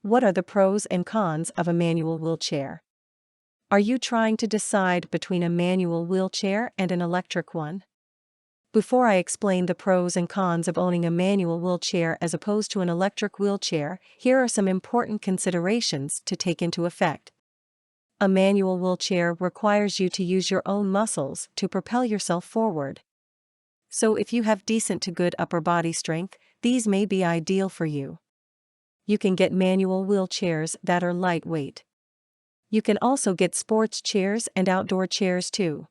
What are the pros and cons of a manual wheelchair? Are you trying to decide between a manual wheelchair and an electric one? Before I explain the pros and cons of owning a manual wheelchair as opposed to an electric wheelchair, here are some important considerations to take into effect. A manual wheelchair requires you to use your own muscles to propel yourself forward. So if you have decent to good upper body strength, these may be ideal for you. You can get manual wheelchairs that are lightweight. You can also get sports chairs and outdoor chairs too.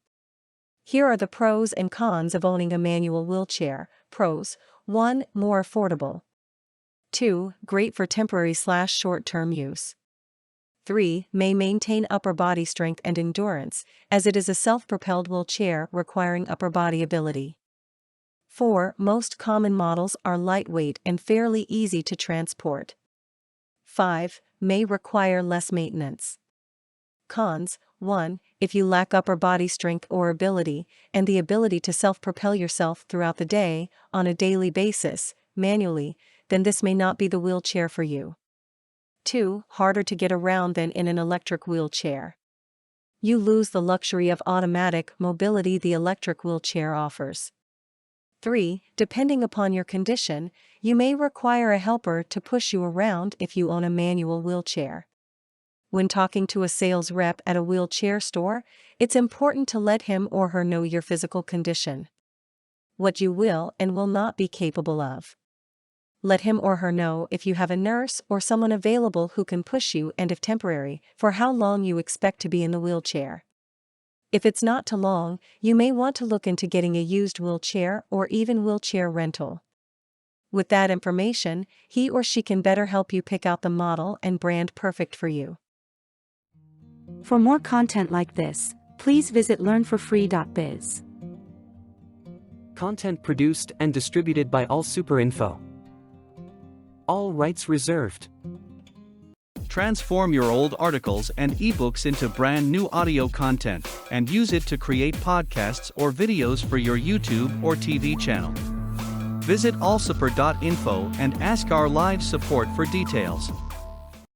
Here are the pros and cons of owning a manual wheelchair. Pros: 1. More affordable. 2. Great for temporary/short-term use. 3. May maintain upper body strength and endurance, as it is a self-propelled wheelchair requiring upper body ability. 4. Most common models are lightweight and fairly easy to transport. 5. May require less maintenance. Cons: 1. If you lack upper body strength or ability, and the ability to self-propel yourself throughout the day, on a daily basis, manually, then this may not be the wheelchair for you. 2. Harder to get around than in an electric wheelchair. You lose the luxury of automatic mobility the electric wheelchair offers. 3. Depending upon your condition, you may require a helper to push you around if you own a manual wheelchair. When talking to a sales rep at a wheelchair store, it's important to let him or her know your physical condition, what you will and will not be capable of. Let him or her know if you have a nurse or someone available who can push you, and if temporary, for how long you expect to be in the wheelchair. If it's not too long, you may want to look into getting a used wheelchair or even wheelchair rental. With that information, he or she can better help you pick out the model and brand perfect for you. For more content like this, please visit learnforfree.biz. Content produced and distributed by AllSuperInfo. All rights reserved. Transform your old articles and ebooks into brand new audio content and use it to create podcasts or videos for your YouTube or TV channel. Visit allsuper.info and ask our live support for details.